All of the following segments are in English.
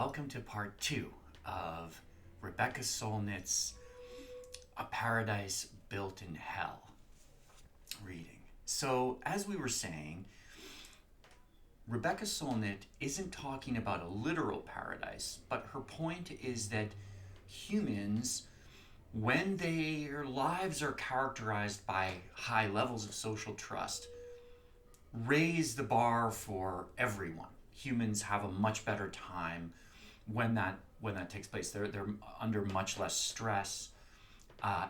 welcome to part 2 of Rebecca Solnit's A Paradise Built in Hell reading. So, as we were saying, Rebecca Solnit isn't talking about a literal paradise, but her point is that humans, when their lives are characterized by high levels of social trust, raise the bar for everyone. Humans have a much better time when that takes place. They're under much less stress,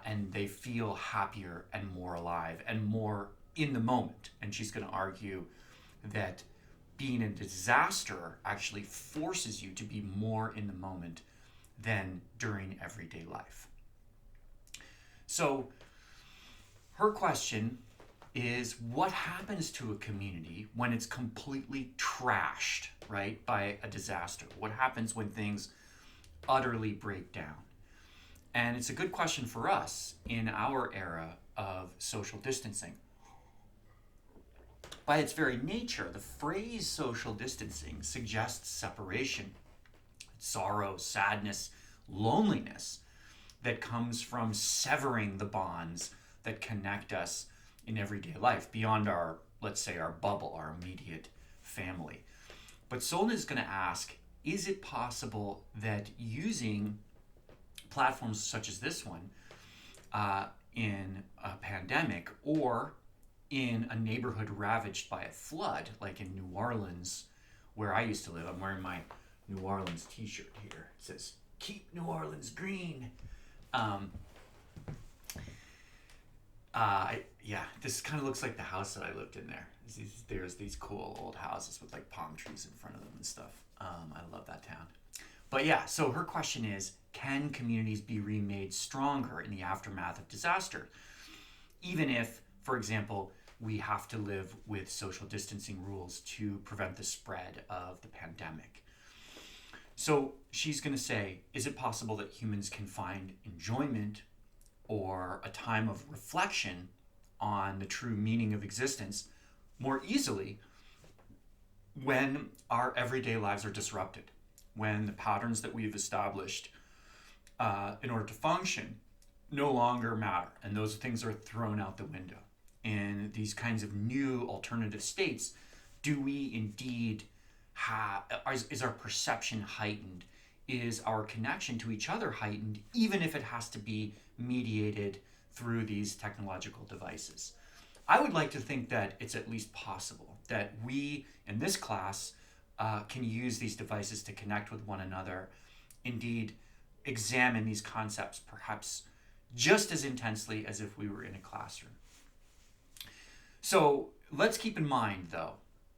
and they feel happier and more alive and more in the moment. And she's going to argue that being a disaster actually forces you to be more in the moment than during everyday life. So her question is, what happens to a community when it's completely trashed, right, by a disaster? What happens when things utterly break down? And it's a good question for us in our era of social distancing. By its very nature, the phrase social distancing suggests separation, sorrow, sadness, loneliness that comes from severing the bonds that connect us in everyday life beyond our, let's say, our bubble, our immediate family. But Solnit is going to ask, is it possible that using platforms such as this one in a pandemic or in a neighborhood ravaged by a flood, like in New Orleans, where I used to live? I'm wearing my New Orleans t-shirt here. It says, "Keep New Orleans green." This kind of looks like the house that I lived in there. There's these cool old houses with like palm trees in front of them and stuff. I love that town. But yeah, so her question is, can communities be remade stronger in the aftermath of disaster? Even if, for example, we have to live with social distancing rules to prevent the spread of the pandemic. So she's going to say, is it possible that humans can find enjoyment or a time of reflection on the true meaning of existence more easily when our everyday lives are disrupted, when the patterns that we've established in order to function no longer matter, and those things are thrown out the window? In these kinds of new alternative states, do we indeed is our perception heightened? Is our connection to each other heightened, even if it has to be mediated through these technological devices? I would like to think that it's at least possible that we, in this class, can use these devices to connect with one another, indeed examine these concepts perhaps just as intensely as if we were in a classroom. So let's keep in mind, though,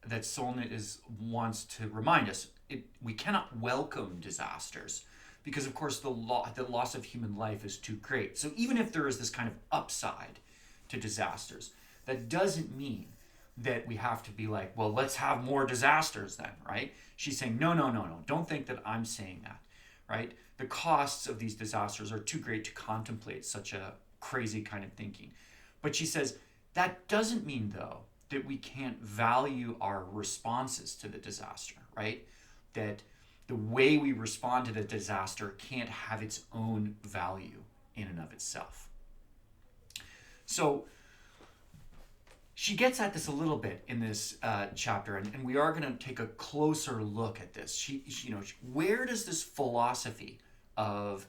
that Solnit wants to remind us we cannot welcome disasters because, of course, the loss of human life is too great. So even if there is this kind of upside to disasters, that doesn't mean that we have to be like, well, let's have more disasters then, right? She's saying, no. Don't think that I'm saying that, right? The costs of these disasters are too great to contemplate such a crazy kind of thinking. But she says, that doesn't mean, though, that we can't value our responses to the disaster, right? That the way we respond to the disaster can't have its own value in and of itself. So she gets at this a little bit in this chapter, and we are going to take a closer look at this. Where does this philosophy of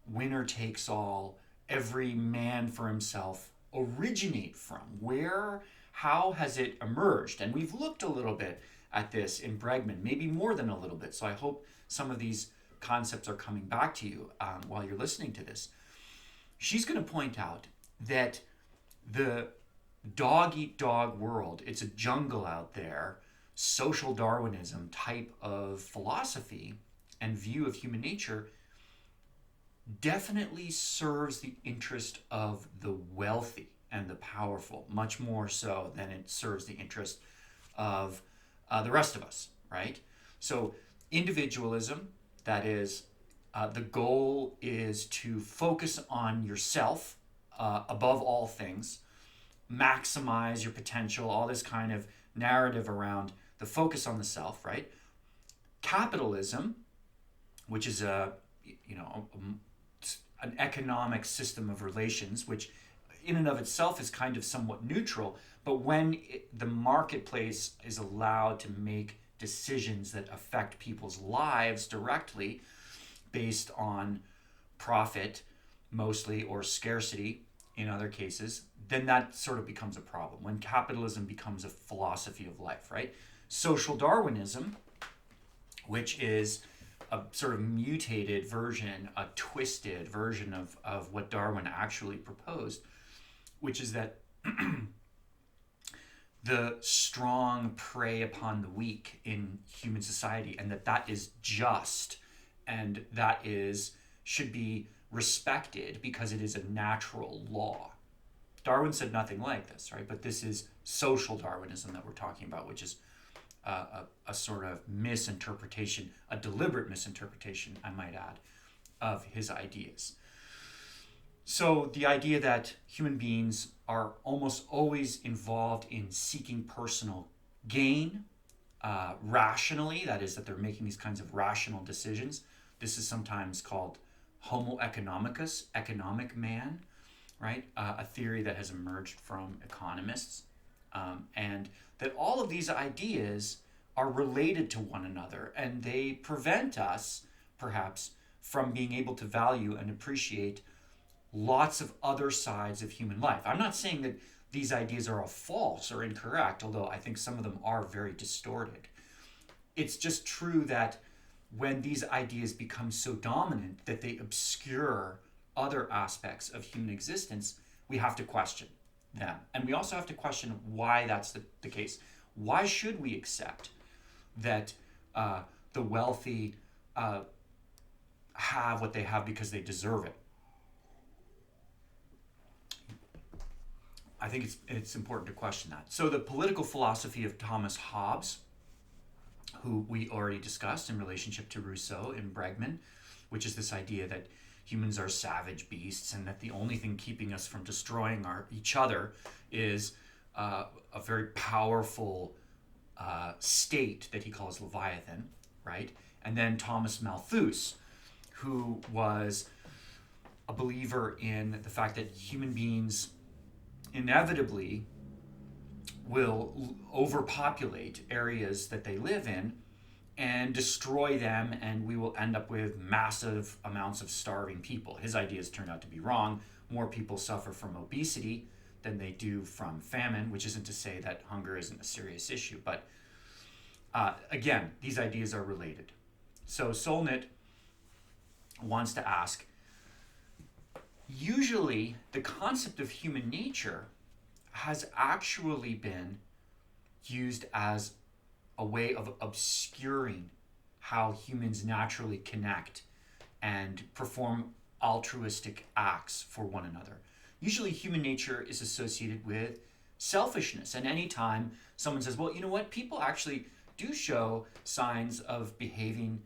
winner takes all, every man for himself, originate from? How has it emerged? And we've looked a little bit at this in Bregman, maybe more than a little bit. So I hope some of these concepts are coming back to you while you're listening to this. She's going to point out that the dog-eat-dog world, it's a jungle out there, social Darwinism type of philosophy and view of human nature definitely serves the interest of the wealthy and the powerful, much more so than it serves the interest of the rest of us, right? So individualism, that is, the goal is to focus on yourself above all things, maximize your potential, all this kind of narrative around the focus on the self, right? Capitalism which is an economic system of relations, which in and of itself is kind of somewhat neutral. But when the marketplace is allowed to make decisions that affect people's lives directly based on profit mostly, or scarcity in other cases, then that sort of becomes a problem. When capitalism becomes a philosophy of life, right? Social Darwinism, which is a sort of mutated version, a twisted version of what Darwin actually proposed, which is that the strong prey upon the weak in human society, and that is just, and that should be respected because it is a natural law. Darwin said nothing like this, right? But this is social Darwinism that we're talking about, which is a sort of misinterpretation, a deliberate misinterpretation, I might add, of his ideas. So the idea that human beings are almost always involved in seeking personal gain rationally, that is, that they're making these kinds of rational decisions. This is sometimes called Homo economicus, economic man, right? A theory that has emerged from economists. And that all of these ideas are related to one another, and they prevent us, perhaps, from being able to value and appreciate lots of other sides of human life. I'm not saying that these ideas are all false or incorrect, although I think some of them are very distorted. It's just true that when these ideas become so dominant that they obscure other aspects of human existence, we have to question them. And we also have to question why that's the case. Why should we accept that the wealthy have what they have because they deserve it? I think it's important to question that. So the political philosophy of Thomas Hobbes, who we already discussed in relationship to Rousseau in Bregman, which is this idea that humans are savage beasts and that the only thing keeping us from destroying each other is a very powerful state that he calls Leviathan, right? And then Thomas Malthus, who was a believer in the fact that human beings inevitably will overpopulate areas that they live in and destroy them, and we will end up with massive amounts of starving people. His ideas turned out to be wrong. More people suffer from obesity than they do from famine, which isn't to say that hunger isn't a serious issue, but again, these ideas are related. So Solnit wants to ask, usually the concept of human nature has actually been used as a way of obscuring how humans naturally connect and perform altruistic acts for one another. Usually human nature is associated with selfishness, and anytime someone says, well, you know what, people actually do show signs of behaving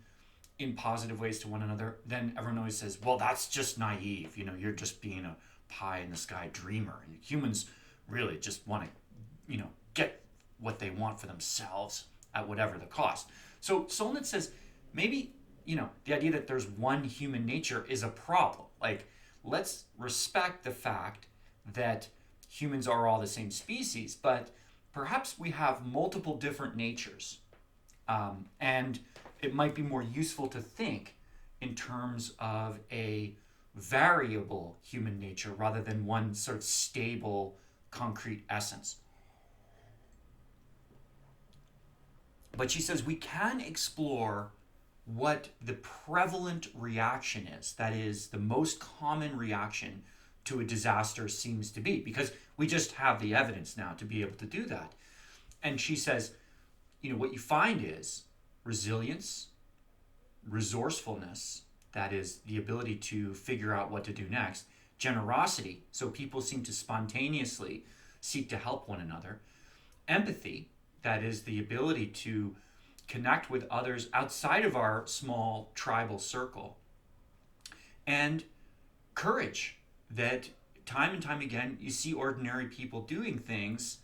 in positive ways to one another, then everyone always says, well, that's just naive. You're just being a pie in the sky dreamer. And humans really just want to, get what they want for themselves at whatever the cost. So Solnit says maybe, the idea that there's one human nature is a problem. Like, let's respect the fact that humans are all the same species, but perhaps we have multiple different natures. And it might be more useful to think in terms of a variable human nature rather than one sort of stable, concrete essence. But she says we can explore what the prevalent reaction is, that is, the most common reaction to a disaster seems to be, because we just have the evidence now to be able to do that. And she says, what you find is resilience, resourcefulness, that is the ability to figure out what to do next, generosity, so people seem to spontaneously seek to help one another, empathy, that is the ability to connect with others outside of our small tribal circle, and courage, that time and time again you see ordinary people doing things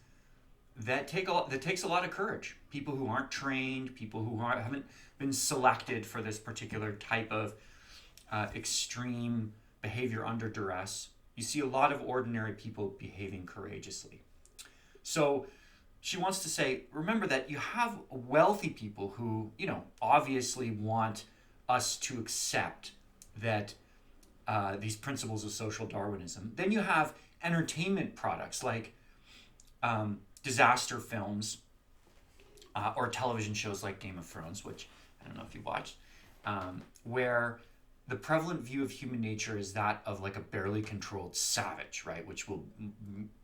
that takes a lot of courage. People who aren't trained, people who haven't been selected for this particular type of extreme behavior under duress. You see a lot of ordinary people behaving courageously. So she wants to say, remember that you have wealthy people who, obviously want us to accept that these principles of social Darwinism. Then you have entertainment products like disaster films or television shows like Game of Thrones, which I don't know if you watched, where the prevalent view of human nature is that of like a barely controlled savage, right, which will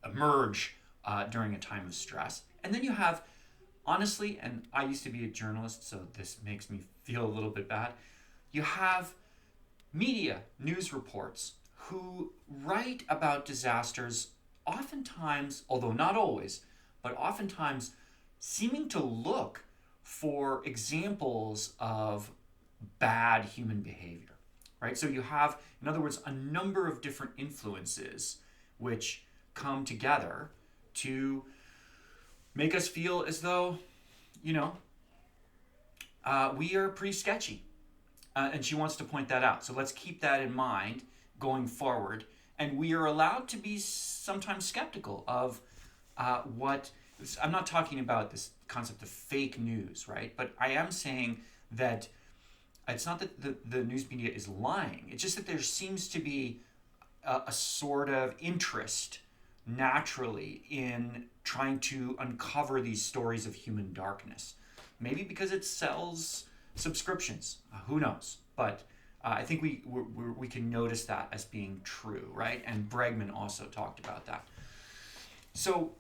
emerge during a time of stress. And then you have, honestly, and I used to be a journalist, so this makes me feel a little bit bad, you have media, news reports, who write about disasters oftentimes, although not always, but oftentimes seeming to look for examples of bad human behavior, right? So you have, in other words, a number of different influences which come together to make us feel as though, we are pretty sketchy. And she wants to point that out. So let's keep that in mind going forward. And we are allowed to be sometimes skeptical of what. I'm not talking about this concept of fake news, right? But I am saying that it's not that the news media is lying. It's just that there seems to be a sort of interest naturally in trying to uncover these stories of human darkness. Maybe because it sells subscriptions. Who knows? But I think we can notice that as being true, right? And Bregman also talked about that. So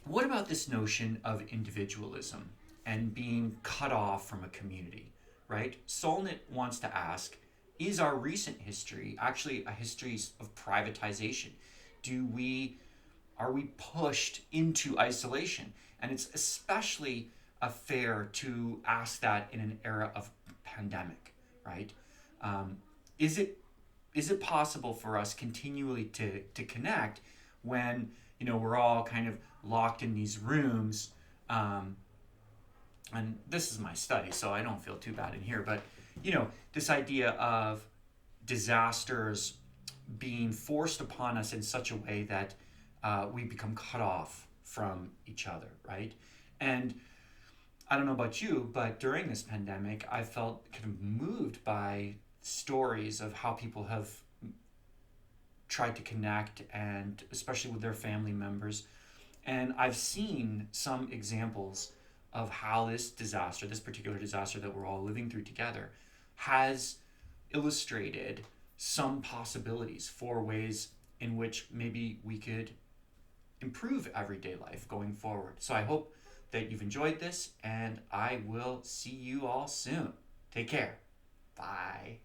what about this notion of individualism and being cut off from a community, right? Solnit wants to ask, is our recent history actually a history of privatization? Are we pushed into isolation? And it's especially fair to ask that in an era of pandemic, right? Is it possible for us continually to connect when we're all kind of locked in these rooms? And this is my study, so I don't feel too bad in here. But this idea of disasters being forced upon us in such a way that we become cut off from each other, right? And I don't know about you, but during this pandemic, I felt kind of moved by stories of how people have tried to connect, and especially with their family members. And I've seen some examples of how this particular disaster that we're all living through together, has illustrated some possibilities for ways in which maybe we could improve everyday life going forward. So I hope that you've enjoyed this, and I will see you all soon. Take care. Bye.